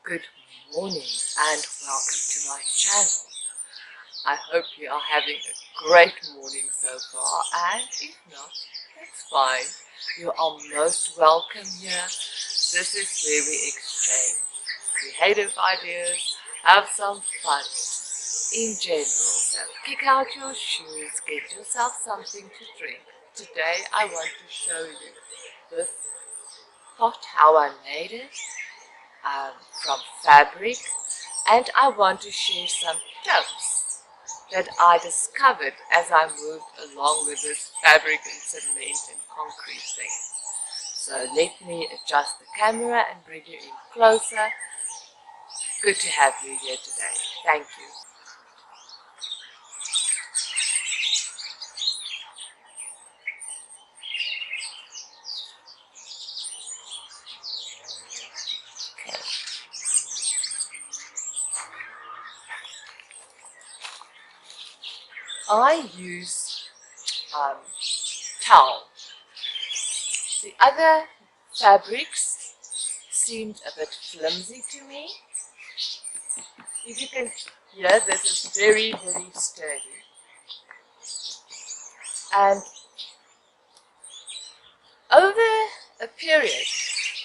Good morning and welcome to my channel. I hope you are having a great morning so far, and if not, that's fine. You are most welcome here. This is where we exchange creative ideas, have some fun in general. So kick out your shoes, get yourself something to drink. Today I want to show you this pot, how I made it. From fabric, and I want to share some tips that I discovered as I moved along with this fabric and cement and concrete thing. So let me adjust the camera and bring you in closer. Good to have you here today. Thank you. I use towel. The other fabrics seemed a bit flimsy to me. If you can hear, this is very, very sturdy. And over a period,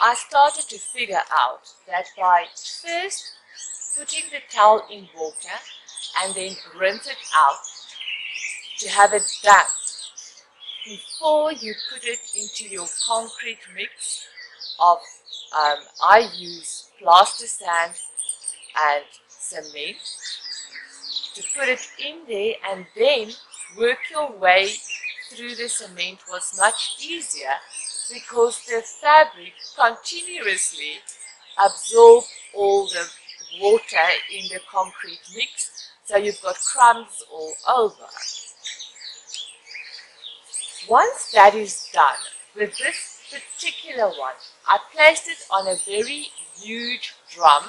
I started to figure out that by first putting the towel in water and then rinse it out, to have it damp before you put it into your concrete mix of, I use plaster sand and cement to put it in there, and then work your way through the cement was much easier because the fabric continuously absorbed all the water in the concrete mix, so you've got crumbs all over. Once that is done, with this particular one, I placed it on a very huge drum,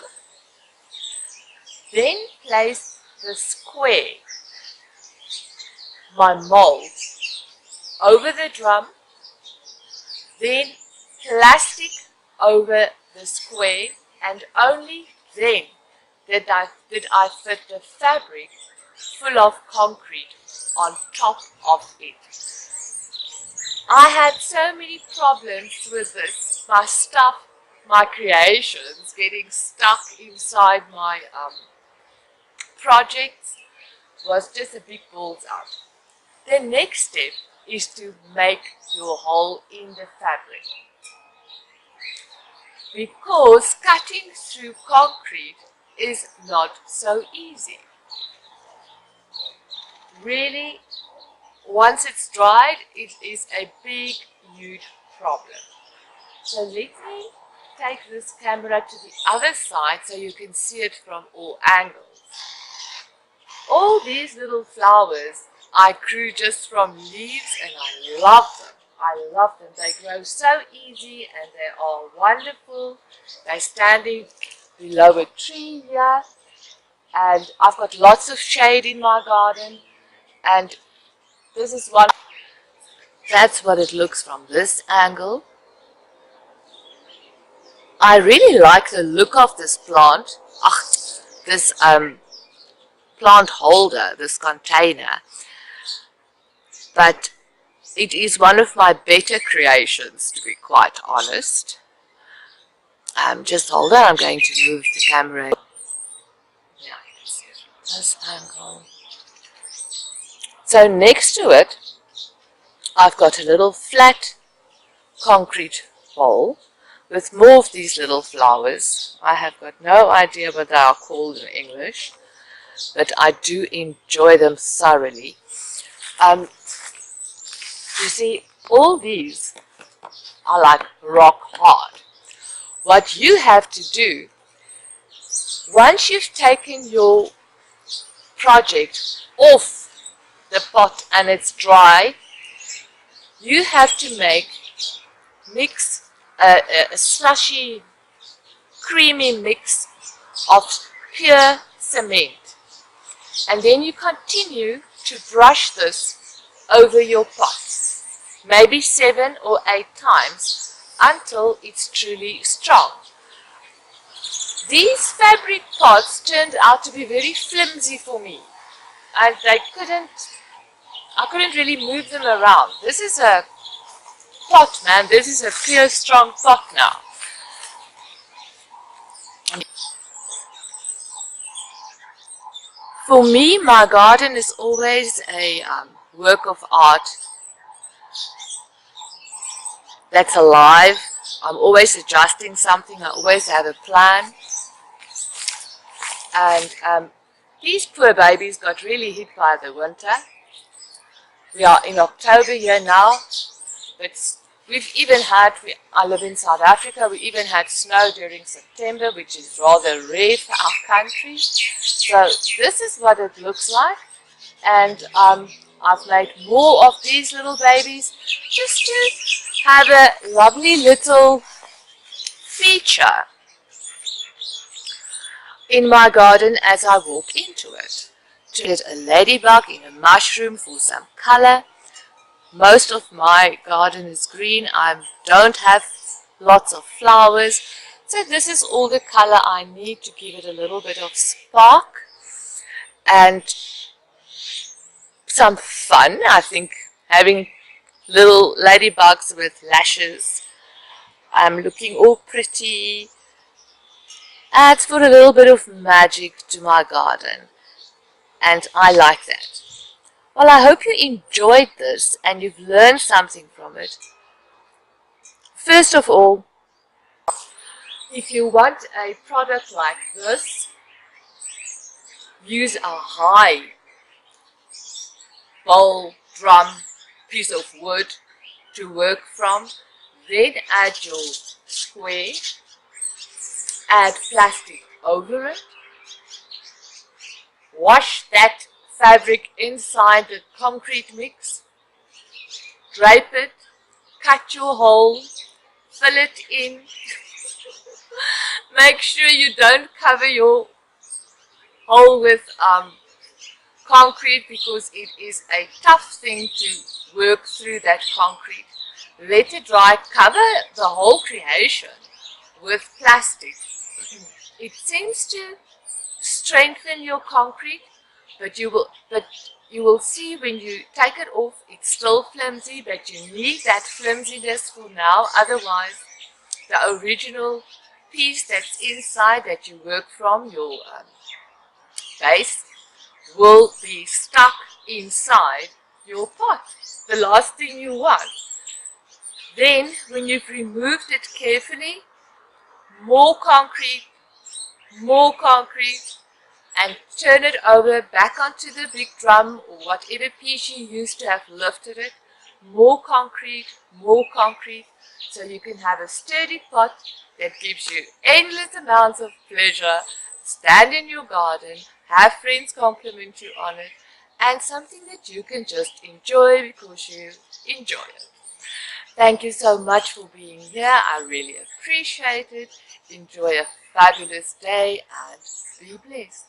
then placed the square, my mold, over the drum, then plastic over the square, and only then did I fit the fabric full of concrete on top of it. I had so many problems with this. My stuff, my creations getting stuck inside my projects was just a big balls out. The next step is to make your hole in the fabric. Because cutting through concrete is not so easy. Really, once it's dried, it is a big, huge problem. So let me take this camera to the other side so you can see it from all angles. All these little flowers I grew just from leaves, and I love them. I love them. They grow so easy and they are wonderful. They're standing below a tree here, and I've got lots of shade in my garden, and this is one. That's what it looks from this angle. I really like the look of this plant. This plant holder, this container. But it is one of my better creations, to be quite honest. Just hold on, I'm going to move the camera. Yeah, this angle. So next to it, I've got a little flat concrete bowl with more of these little flowers. I have got no idea what they are called in English, but I do enjoy them thoroughly. You see, all these are like rock hard. What you have to do, once you've taken your project off the pot and it's dry, you have to mix a slushy, creamy mix of pure cement, and then you continue to brush this over your pot, maybe 7 or 8 times until it's truly strong. These fabric pots turned out to be very flimsy for me, and I couldn't really move them around. This is a pot, man. This is a clear, strong pot now. For me, my garden is always a work of art that's alive. I'm always adjusting something. I always have a plan. And these poor babies got really hit by the winter. We are in October here now, but we've even had, I live in South Africa, we even had snow during September, which is rather rare for our country. So this is what it looks like. And I've made more of these little babies just to have a lovely little feature in my garden as I walk into it. To get a ladybug in a mushroom for some color. Most of my garden is green. I don't have lots of flowers, so this is all the color I need to give it a little bit of spark and some fun. I think having little ladybugs with lashes, looking all pretty, adds for a little bit of magic to my garden, and I like that. Well, I hope you enjoyed this and you've learned something from it. First of all, if you want a product like this, use a high bowl, drum, piece of wood to work from. Then add your square, add plastic over it, wash that fabric inside the concrete mix, drape it, cut your hole, fill it in. Make sure you don't cover your hole with concrete, because it is a tough thing to work through that concrete. Let it dry. Cover the whole creation with plastic. It seems to strengthen your concrete, but you will see when you take it off, it's still flimsy, but you need that flimsiness for now. Otherwise, the original piece that's inside that you work from, your base, will be stuck inside your pot. The last thing you want. Then, when you've removed it carefully, more concrete, and turn it over back onto the big drum or whatever piece you used to have lifted it. More concrete, so you can have a sturdy pot that gives you endless amounts of pleasure. Stand in your garden, have friends compliment you on it, and something that you can just enjoy because you enjoy it. Thank you so much for being here. I really appreciate it. Enjoy a fabulous day and be blessed.